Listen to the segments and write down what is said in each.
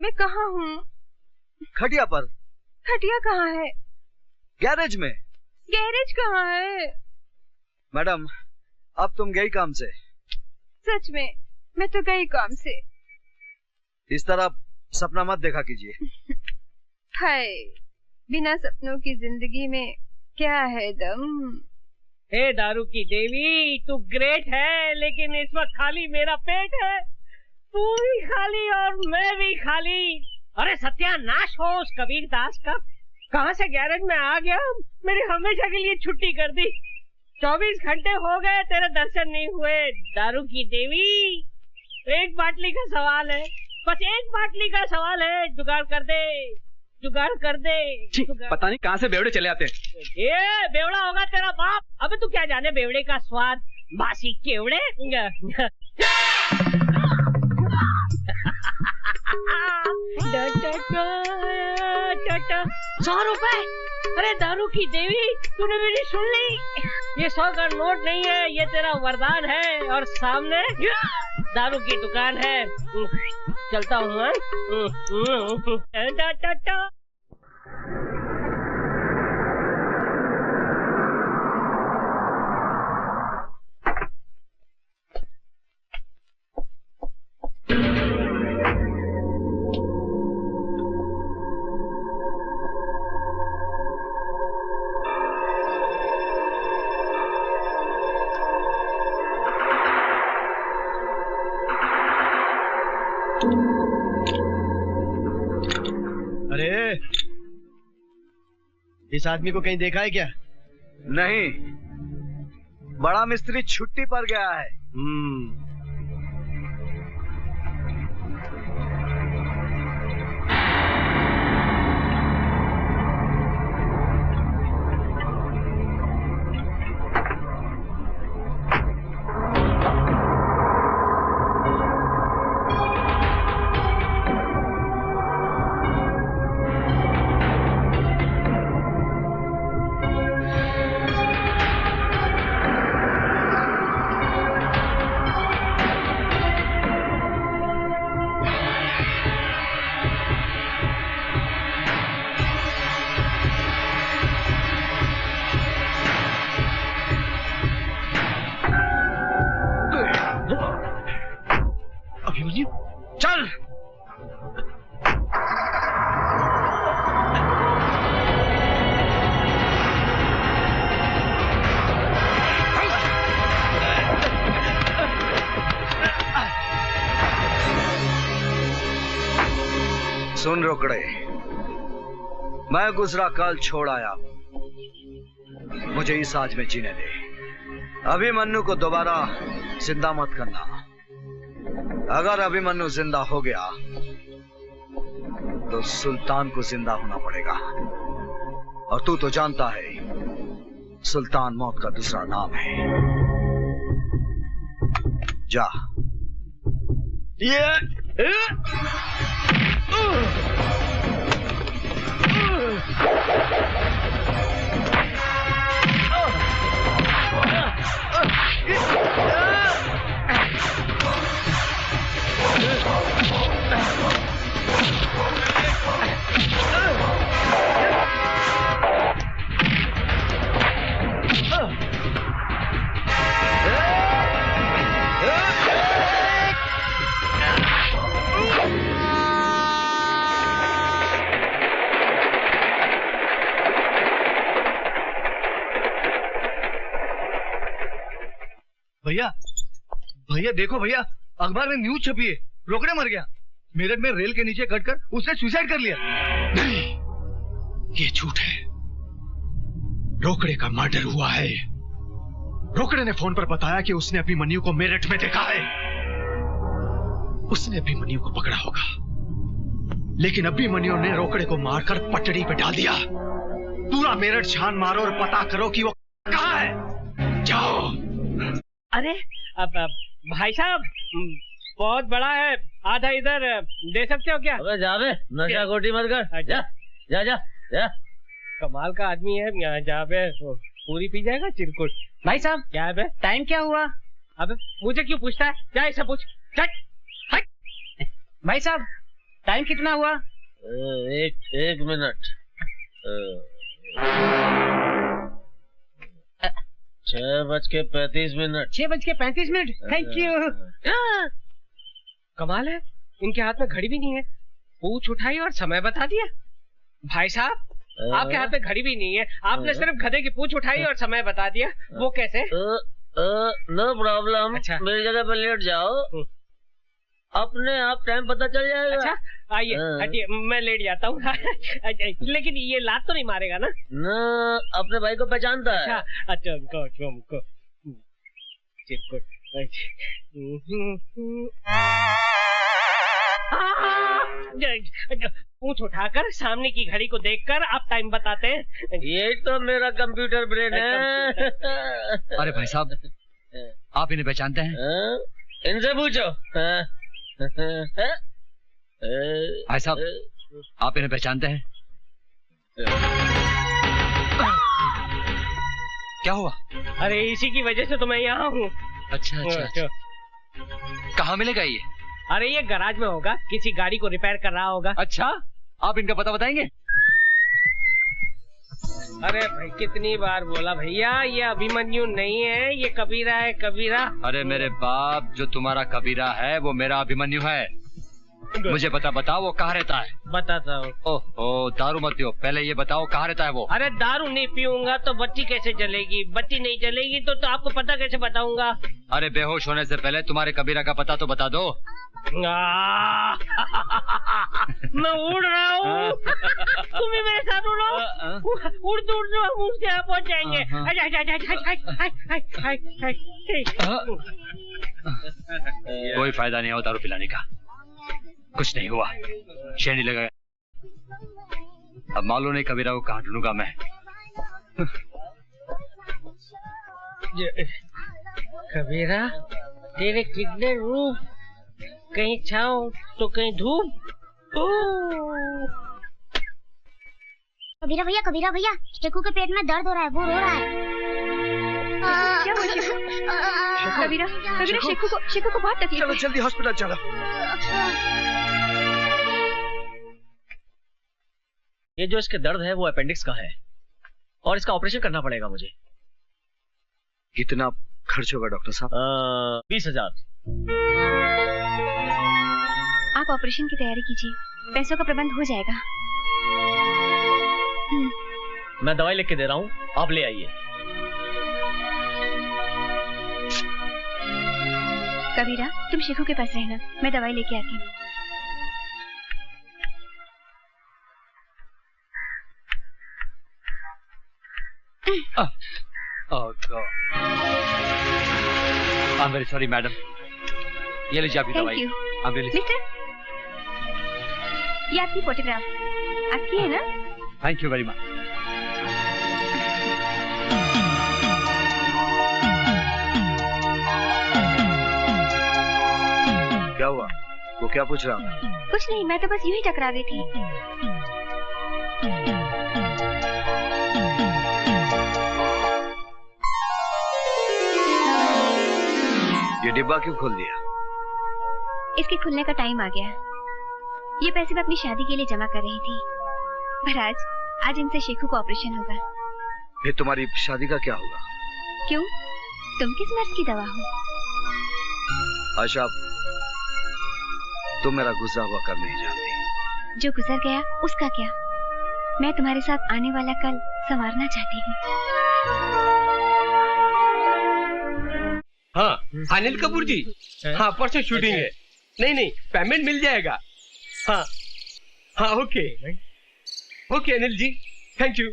मैं कहाँ हूँ? खटिया पर। खटिया कहाँ है? गैरेज में। गैरेज कहाँ है? मैडम, अब तुम गई काम से? सच में मैं तो गई काम से। इस तरह सपना मत देखा कीजिए। हाय, बिना सपनों की जिंदगी में क्या है दम। हे दारू की देवी, तू ग्रेट है, लेकिन इस वक्त खाली मेरा पेट है। तू भी खाली और मैं भी खाली। अरे सत्यानाश हो उस कबीर दास का। कहाँ से गैरेज में आ गया, मेरी हमेशा के लिए छुट्टी कर दी। 24 घंटे हो गए तेरे दर्शन नहीं हुए। दारू की देवी, एक बाटली का सवाल है, बस एक बाटली का सवाल है। जुगाड़ कर दे, जुगाड़ कर दे। पता नहीं कहाँ से बेवड़े चले आते हैं। ये बेवड़ा होगा तेरा बाप। अबे तू क्या जाने बेवड़े का स्वाद, बासी केवड़े। 100 रुपए। अरे दारू की देवी, तूने मेरी सुन ली। ये 100 का नोट नहीं है, ये तेरा वरदान है। और सामने दारू की दुकान है। चलता हूँ। इस आदमी को कहीं देखा है क्या? नहीं, बड़ा मिस्त्री छुट्टी पर गया है। चल। सुन रोकड़े, मैं गुजरा कल छोड़ आया, मुझे इस आज में जीने दे। अभिमन्यु को दोबारा जिंदा मत करना। अगर अभिमन्यु जिंदा हो गया तो सुल्तान को जिंदा होना पड़ेगा। और तू तो जानता है, सुल्तान मौत का दूसरा नाम है। जा। भैया, भैया देखो भैया, अखबार में न्यूज छपी है, रोकड़े मर गया। मेरठ में रेल के नीचे कटकर उसने सुसाइड कर लिया। नहीं, ये झूठ है। रोकड़े का मर्डर हुआ है। रोकड़े ने फोन पर बताया कि उसने अभिमन्यु को मेरठ में देखा है। उसने अभिमन्यु को पकड़ा होगा, लेकिन अभिमन्यु ने रोकड़े को मारकर पटड़ी पे डाल दिया। पूरा मेरठ छान मारो और पता करो कि वो कहाँ है। जाओ। अरे अब भाई साहब, बहुत बड़ा है, आधा इधर दे सकते हो क्या? अबे जा बे, नशा खोटी मत कर। जा जा जा जा। कमाल का आदमी है, यहाँ जहाँ पे पूरी पी जाएगा चिरकुट। भाई साहब क्या है बे? टाइम क्या हुआ? अबे मुझे क्यों पूछता है? क्या ऐसा पूछ? भाई साहब टाइम कितना हुआ? एक मिनट। 6:35। 6:35। Thank you. कमाल है, इनके हाथ में घड़ी भी नहीं है। पूछ उठाई और समय बता दिया। भाई साहब, आपके हाथ में घड़ी भी नहीं है, आपने सिर्फ गधे की पूछ उठाई और समय बता दिया। वो कैसे? No problem. अच्छा। मेरी जगह पर लेट जाओ, अपने आप टाइम पता चल जाएगा। अच्छा, आइए हटिए, मैं लेट जाता हूँ। लेकिन ये लात तो नहीं मारेगा ना? ना, अपने भाई को पहचानता है। अच्छा, हमको पूछ उठाकर सामने की घड़ी को देखकर आप टाइम बताते हैं। यही तो मेरा कंप्यूटर ब्रेन है। अरे भाई साहब, आप इन्हें पहचानते हैं? इनसे पूछो। भाई साहब, आप इन्हें पहचानते हैं? क्या हुआ? अरे इसी की वजह से तो मैं यहाँ हूँ। अच्छा। कहाँ मिलेगा ये? अरे ये गैराज में होगा, किसी गाड़ी को रिपेयर कर रहा होगा। अच्छा, आप इनका पता बताएंगे? अरे भाई कितनी बार बोला भैया, ये अभिमन्यु नहीं है, ये कबीरा है, कबीरा। अरे मेरे बाप, जो तुम्हारा कबीरा है वो मेरा अभिमन्यु है। मुझे बताओ वो कहाँ रहता है? बताता हूँ। ओह, दारू मत पियो, पहले ये बताओ कहाँ रहता है वो? अरे दारू नहीं पीऊंगा तो बत्ती कैसे जलेगी? बत्ती नहीं जलेगी तो आपको पता कैसे बताऊंगा? अरे बेहोश होने से पहले तुम्हारे कबीरा का पता तो बता दो। मैं उड़ रहा हूँ, तुम भी मेरे साथ उड़ो। उड़ते हम उसके यहाँ पहुँच जाएंगे। कोई फायदा नहीं हो दारू पिलाने का, कुछ नहीं हुआ, शेर नहीं लगा। अब मालूम नहीं कबीरा को कहाँ ढूंढूंगा मैं। कबीरा, तेरे कितने रूप, कहीं छाँव तो कहीं धूप। कबीरा भैया, शेखू के पेट में दर्द हो रहा है, वो रो रहा है। क्या हुआ शेखू? कबीरा, शेखू को बहुत तकलीफ है। चलो जल्दी हॉस्पिटल चलो। ये जो इसके दर्द है वो अपेंडिक्स का है और इसका ऑपरेशन करना पड़ेगा मुझे। कितना खर्च होगा डॉक्टर साहब? 20,000। आप ऑपरेशन की तैयारी कीजिए, पैसों का प्रबंध हो जाएगा। मैं दवाई लिख के दे रहा हूँ, आप ले आइए। कबीरा, तुम शेखू के पास रहना, मैं दवाई लेके आती हूँ। Oh God. I'm very sorry, madam. ये लीजिए आपकी दवाई। I'm really sorry. मिस्टर, ये आपकी फोटोग्राफ आपकी है ना? Thank you very much. क्या हुआ? वो क्या पूछ रहा था? कुछ नहीं, मैं तो बस यूं ही टकरा गई थी। ये डिब्बा क्यों खोल दिया? इसके खुलने का टाइम आ गया। ये पैसे मैं अपनी शादी के लिए जमा कर रही थी, पर आज इनसे शेखू को ऑपरेशन होगा। फिर तुम्हारी शादी का क्या होगा? क्यों? तुम किस मर्ज की दवा हो? आशा, तुम मेरा गुजरा हुआ कल नहीं जानती। जो गुजर गया उसका क्या? मैं तुम्हारे साथ आने वाला कल संवारना चाहती हूँ। हाँ अनिल कपूर जी, हाँ परसों शूटिंग है। नहीं पेमेंट मिल जाएगा। हाँ okay Anil ji, thank you.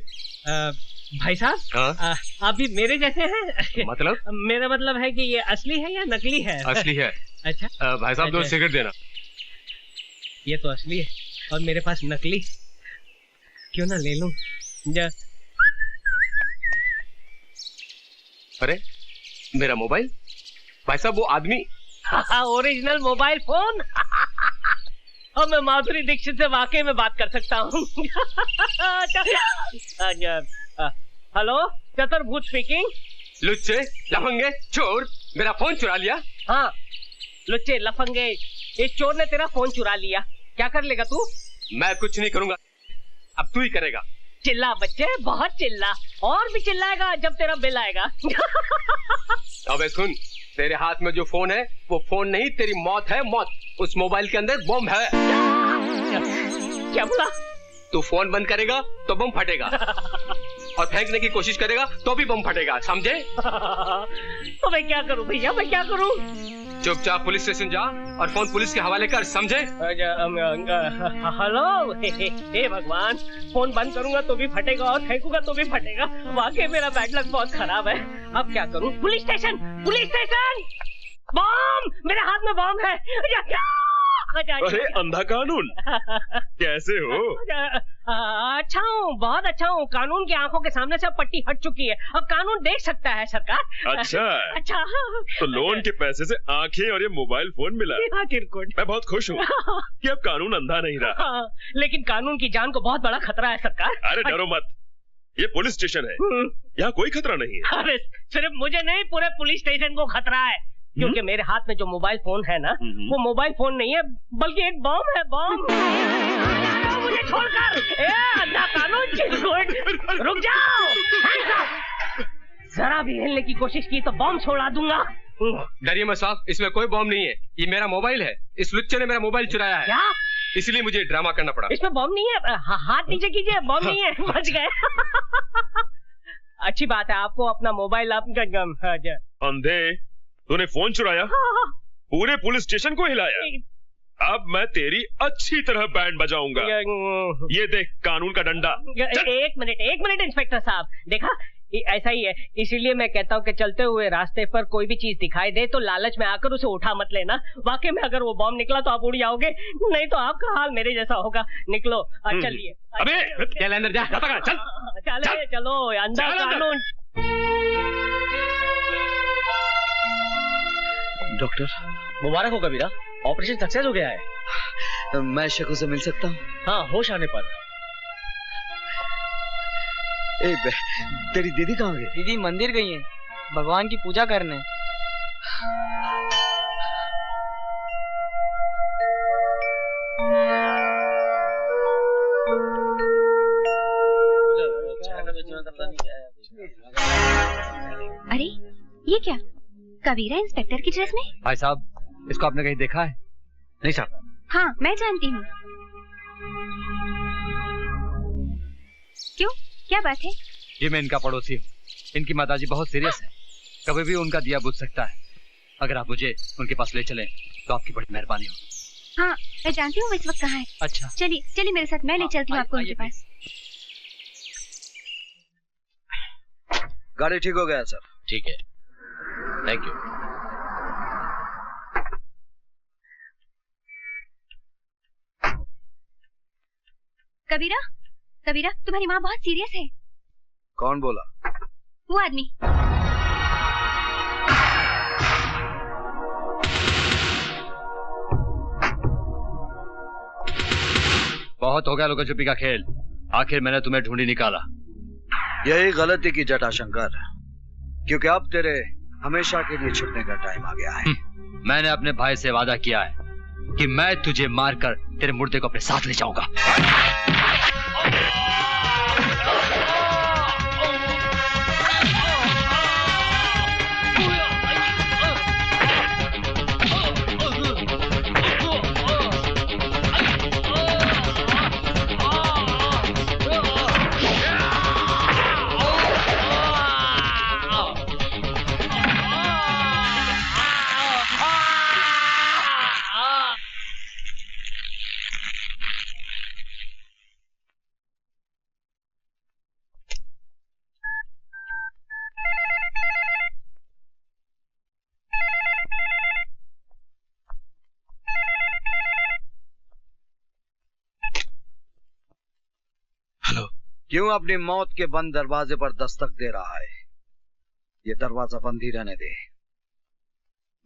भाई साहब, आप भी मेरे जैसे हैं? मतलब? मेरा मतलब है कि ये असली है या नकली है? असली है। अच्छा भाई साहब, दो सिगरेट देना। ये तो असली है और मेरे पास नकली, क्यों ना ले लूं? अरे मेरा मोबाइल, भाई साहब वो आदमी। Original mobile phone. और मैं माधुरी दीक्षित से वाकई में बात कर सकता हूँ। हेलो, चतुर्भुज स्पीकिंग। लुच्चे लफंगे चोर, मेरा फोन चुरा लिया। हाँ लुच्चे लफंगे, इस चोर ने तेरा फोन चुरा लिया। क्या कर लेगा तू? मैं कुछ नहीं करूंगा, अब तू ही करेगा। चिल्ला बच्चे, बहुत चिल्ला, और भी चिल्लाएगा जब तेरा बिल आएगा। अबे सुन, तेरे हाथ में जो फोन है वो फोन नहीं, तेरी मौत है मौत। उस मोबाइल के अंदर बम है। क्या बोला? तू फोन बंद करेगा तो बम फटेगा और फेंकने की कोशिश करेगा तो भी बम फटेगा, समझे? तो मैं क्या करूं भैया, मैं क्या करूं? चुपचाप पुलिस स्टेशन जा और फोन पुलिस के हवाले कर, समझे? हेलो, हे भगवान, फोन बंद करूंगा तो भी फटेगा और फेंकूंगा तो भी फटेगा। वाकई मेरा बैड लक बहुत खराब है। अब क्या करूं? Police station, police station! Bomb! मेरे हाथ में बम है। अरे अंधा कानून, कैसे हो? अच्छा हूँ, बहुत अच्छा हूँ। कानून की आंखों के सामने से अब पट्टी हट चुकी है, अब कानून देख सकता है सरकार। अच्छा अच्छा, तो लोन के पैसे से आंखें और ये मोबाइल फोन मिला। मैं बहुत खुश हूँ कि अब कानून अंधा नहीं रहा। लेकिन कानून की जान को बहुत बड़ा खतरा है सरकार। अरे डरो मत, ये पुलिस स्टेशन है, यहाँ कोई खतरा नहीं है। अरे सिर्फ मुझे नहीं, पूरे पुलिस स्टेशन को खतरा है, क्योंकि मेरे हाथ में जो मोबाइल फोन है ना, वो मोबाइल फोन नहीं है बल्कि एक बम है। बम! मुझे छोड़कर, अंधा कानून, चिरकुट, रुक जाओ! जरा भी हिलने की कोशिश की तो बम छोड़ा दूंगा। डरिए मत साहब, इसमें कोई बम नहीं है, ये मेरा मोबाइल है। इस लुच्चे ने मेरा मोबाइल चुराया है। क्या? इसलिए मुझे ड्रामा करना पड़ा। इसमें बम नहीं है, हाथ नीचे कीजिए, बम नहीं है, बच गए। अच्छी बात है, आपको अपना मोबाइल अंधे, तूने फोन चुराया, पूरे पुलिस स्टेशन को हिलाया। अब मैं तेरी अच्छी तरह बैंड बजाऊंगा। ये देख कानून का डंडा। एक मिनट इंस्पेक्टर साहब, देखा ऐसा ही है, इसीलिए मैं कहता हूँ कि चलते हुए रास्ते पर कोई भी चीज दिखाई दे तो लालच में आकर उसे उठा मत लेना। वाकई में अगर वो बम निकला तो आप उड़ जाओगे, नहीं तो आपका हाल मेरे जैसा होगा। निकलो, चलिए। अबे चल अंदर जा, चल चलो, अंदर कानून। डॉक्टर, मुबारक हो कबीरा, ऑपरेशन सक्सेस हो गया है। मैं शकु से मिल सकता हूँ? हाँ, होश आने पर। तेरी दीदी कहाँ गई? दीदी मंदिर गई है, भगवान की पूजा करने। अरे ये क्या, कबीरा इंस्पेक्टर की ड्रेस में? भाई साहब, इसको आपने कहीं देखा है? नहीं साहब। हाँ, मैं जानती हूँ। क्यों, क्या बात है? ये मैं इनका पड़ोसी हूँ, इनकी माताजी बहुत सीरियस है, कभी भी उनका दिया बुझ सकता है। अगर आप मुझे उनके पास ले चलें तो आपकी बड़ी मेहरबानी होगी। हाँ, मैं जानती हूँ इस वक्त कहाँ है। अच्छा, चलिए मेरे साथ, मैं ले चलती हूँ आपको उनके पास। गाड़ी ठीक हो गया सर? ठीक है, थैंक यू। कबीरा, तुम्हारी माँ बहुत सीरियस है। कौन बोला? वो आदमी। बहुत हो गया लुका छुपी का खेल, आखिर मैंने तुम्हें ढूंढी निकाला। यही गलती की जटा शंकर, क्योंकि अब तेरे हमेशा के लिए छुटने का टाइम आ गया है। मैंने अपने भाई से वादा किया है कि मैं तुझे मारकर तेरे मुर्दे को अपने साथ ले जाऊंगा। क्यों अपनी मौत के बंद दरवाजे पर दस्तक दे रहा है? ये दरवाजा बंद ही रहने दे।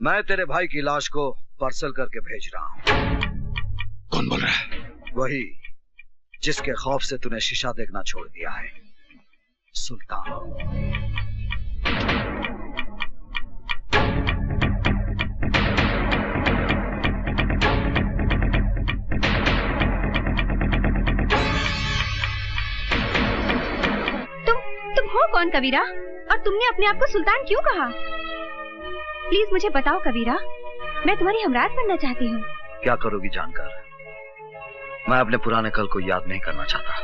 मैं तेरे भाई की लाश को पार्सल करके भेज रहा हूं। कौन बोल रहा है? वही जिसके खौफ से तूने शीशा देखना छोड़ दिया है, सुल्तान। हो कौन कबीरा? और तुमने अपने आप को सुल्तान क्यों कहा? प्लीज मुझे बताओ कबीरा, मैं तुम्हारी हमराज बनना चाहती हूँ। क्या करोगी जानकर? मैं अपने पुराने कल को याद नहीं करना चाहता।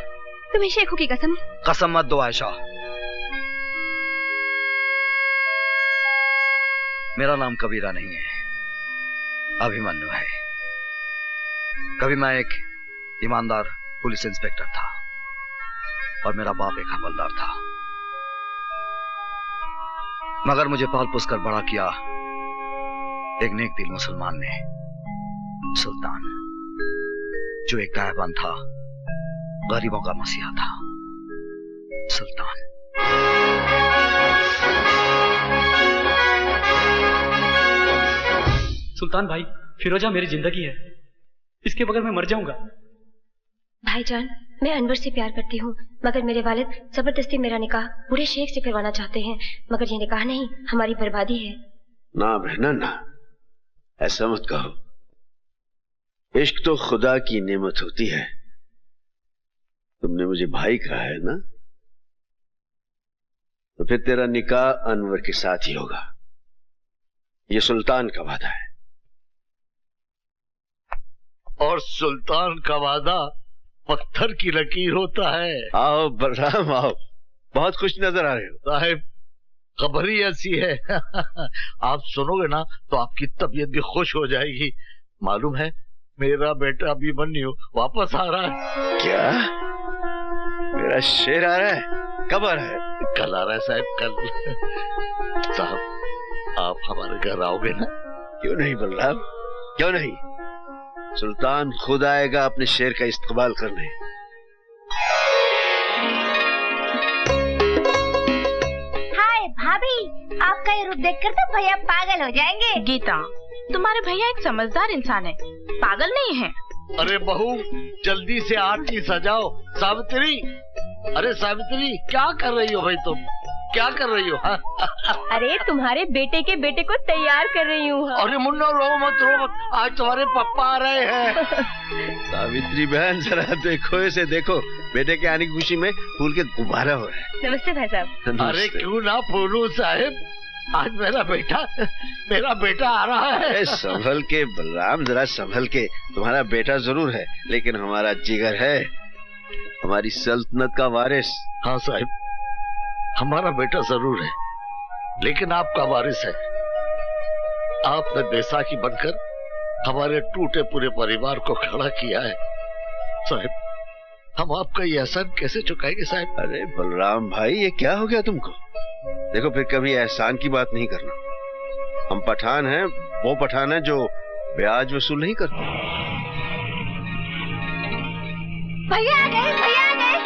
तुम्हें शेखू की कसम। कसम मत दो आयशा। मेरा नाम कबीरा नहीं है, अभिमन्यु है। कभी मैं एक ईमानदार पुलिस इंस्पेक्टर था और मेरा बाप एक हवलदार था, मगर मुझे पाल पोस कर बड़ा किया एक नेक दिल मुसलमान ने, सुल्तान, जो एक दयावान था, गरीबों का मसीहा था। सुल्तान। सुल्तान भाई, फिरोजा मेरी जिंदगी है, इसके बगैर मैं मर जाऊंगा। भाईजान, मैं अनवर से प्यार करती हूँ, मगर मेरे वालिद जबरदस्ती मेरा निकाह बूढ़े शेख से करवाना चाहते हैं, मगर ये निकाह नहीं, हमारी बर्बादी है। ना बहना ना, ऐसा मत कहो। इश्क तो खुदा की नेमत होती है। तुमने मुझे भाई कहा है ना, तो फिर तेरा निकाह अनवर के साथ ही होगा। ये सुल्तान का वादा है। और सुल्तान का वादा पत्थर की लकीर होता है। आओ बलराम आओ, बहुत खुश नजर आ रहे हो। साहिब, खबर ही ऐसी है आप सुनोगे ना तो आपकी तबीयत भी खुश हो जाएगी। मालूम है, मेरा बेटा अभिमन्यु वापस आ रहा है। क्या? मेरा शेर आ रहा है? कब आ रहा है? कल आ रहा है साहब, कल। साहब, आप हमारे घर आओगे ना? क्यों नहीं बलराम, क्यों नहीं। सुल्तान खुद आएगा अपने शेर का इस्तकबाल करने। हाय भाभी, आपका ये रूप देखकर तो भैया पागल हो जाएंगे। गीता, तुम्हारे भैया एक समझदार इंसान है, पागल नहीं है। अरे बहू, जल्दी से आरती सजाओ। सावित्री, अरे सावित्री, क्या कर रही हो भाई तुम? क्या कर रही हो? अरे तुम्हारे बेटे के बेटे को तैयार कर रही हूँ। अरे मुन्ना, रो मत, आज तुम्हारे पापा आ रहे हैं। सावित्री बहन, जरा देखो, इसे देखो, बेटे के आने की खुशी में फूल के गुब्बारा हो रहा है। नमस्ते भाई साहब। अरे क्यों ना फूलू साहिब, आज मेरा बेटा आ रहा है। संभल के बलराम, जरा संभल के। तुम्हारा बेटा जरूर है, लेकिन हमारा जिगर है, हमारी सल्तनत का वारिस। हाँ साहिब, हमारा बेटा जरूर है, लेकिन आपका वारिस है। आपने बैसाखी बनकर हमारे टूटे पूरे परिवार को खड़ा किया है। साहिब, हम आपका ये एहसान कैसे चुकाएंगे साहिब? अरे बलराम भाई, ये क्या हो गया तुमको? देखो, फिर कभी एहसान की बात नहीं करना। हम पठान हैं, वो पठान है जो ब्याज वसूल नहीं करते। भैया आ गए, भैया आ गए।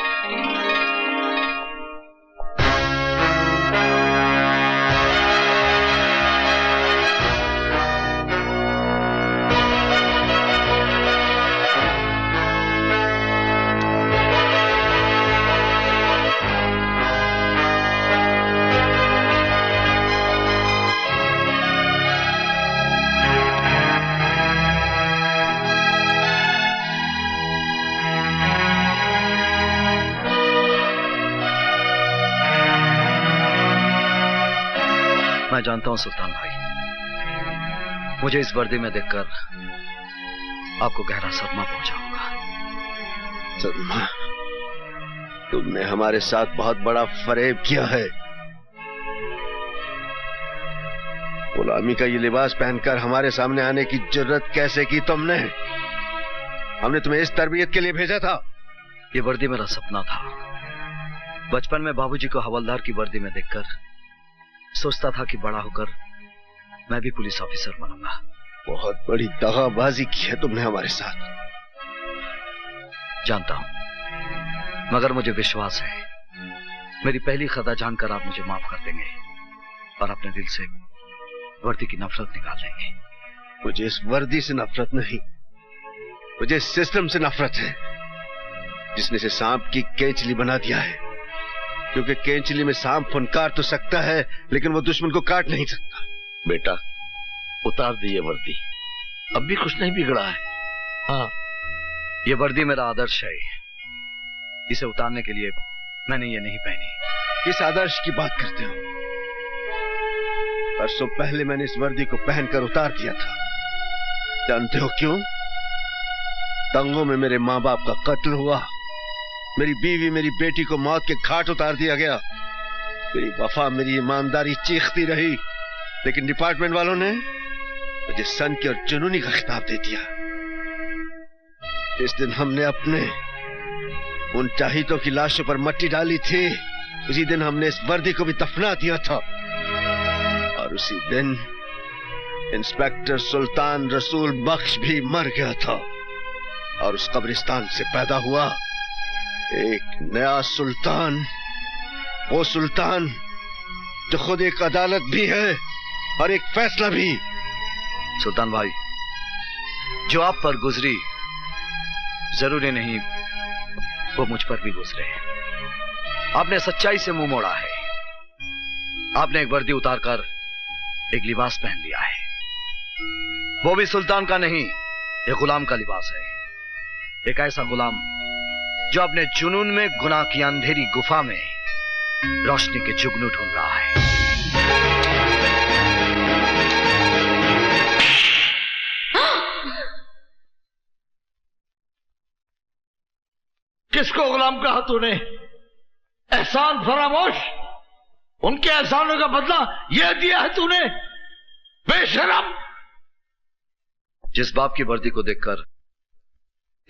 मैं जानता हूं सुल्तान भाई, मुझे इस वर्दी में देखकर आपको गहरा सदमा पहुंचा होगा। सदमा? तुमने हमारे साथ बहुत बड़ा फरेब किया है। गुलामी का ये लिबास पहनकर हमारे सामने आने की जरूरत कैसे की तुमने? हमने तुम्हें इस तरबियत के लिए भेजा था। ये वर्दी मेरा सपना था। बचपन में बाबूजी को हवलदार की वर्दी में देखकर सोचता था कि बड़ा होकर मैं भी पुलिस ऑफिसर बनूंगा। बहुत बड़ी दगाबाजी की है तुमने हमारे साथ। जानता हूं, मगर मुझे विश्वास है मेरी पहली खता जानकर आप मुझे माफ कर देंगे और अपने दिल से वर्दी की नफरत निकाल देंगे। मुझे इस वर्दी से नफरत नहीं, मुझे इस सिस्टम से नफरत है जिसने इसे सांप की केंचली बना दिया है। क्योंकि केंचली में सांप फुनकार तो सकता है, लेकिन वो दुश्मन को काट नहीं सकता। बेटा, उतार दिए वर्दी, अब भी कुछ नहीं बिगड़ा है। हाँ, ये वर्दी मेरा आदर्श है, इसे उतारने के लिए मैंने ये नहीं पहनी। किस आदर्श की बात करते हो? परसों पहले मैंने इस वर्दी को पहनकर उतार दिया था। जानते हो क्यों? दंगों में मेरे माँ बाप का कत्ल हुआ, मेरी बीवी मेरी बेटी को मौत के घाट उतार दिया गया। मेरी वफा मेरी ईमानदारी चीखती रही, लेकिन डिपार्टमेंट वालों ने मुझे सन की और जुनूनी का खिताब दे दिया। इस दिन हमने अपने उन चाहितों की लाशों पर मट्टी डाली थी, उसी दिन हमने इस वर्दी को भी दफना दिया था। और उसी दिन इंस्पेक्टर सुल्तान रसूल बख्श भी मर गया था, और उस कब्रिस्तान से पैदा हुआ एक नया सुल्तान, वो सुल्तान जो खुद एक अदालत भी है और एक फैसला भी। सुल्तान भाई, जो आप पर गुजरी जरूरी नहीं वो मुझ पर भी गुजरे। आपने सच्चाई से मुंह मोड़ा है। आपने एक वर्दी उतारकर एक लिबास पहन लिया है, वो भी सुल्तान का नहीं, एक गुलाम का लिबास है। एक ऐसा गुलाम जो अपने जुनून में गुनाह की अंधेरी गुफा में रोशनी के जुगनू ढूंढ रहा है। किसको गुलाम कहा तूने? एहसान फरामोश, उनके एहसानों का बदला यह दिया है तूने, बेशरम। जिस बाप की वर्दी को देखकर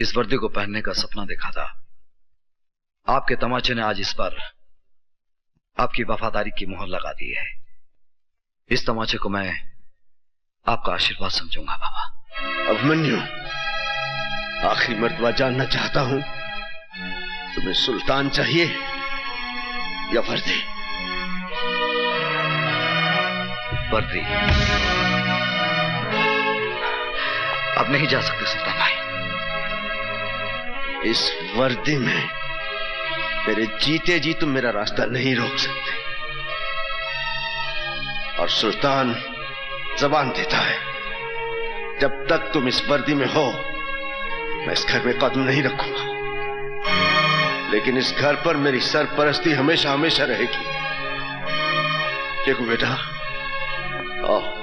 इस वर्दी को पहनने का सपना देखा था, आपके तमाचे ने आज इस पर आपकी वफादारी की मोहर लगा दी है। इस तमाचे को मैं आपका आशीर्वाद समझूंगा बाबा। अभिमन्यु, आखिरी मर्तबा जानना चाहता हूं, तुम्हें सुल्तान चाहिए या वर्दी? वर्दी। अब नहीं जा सकते सुल्तान भाई। इस वर्दी में मेरे जीते जी तुम मेरा रास्ता नहीं रोक सकते। और सुल्तान जबान देता है, जब तक तुम इस वर्दी में हो मैं इस घर में कदम नहीं रखूंगा, लेकिन इस घर पर मेरी सरपरस्ती हमेशा हमेशा रहेगी। देखो बेटा, आओ।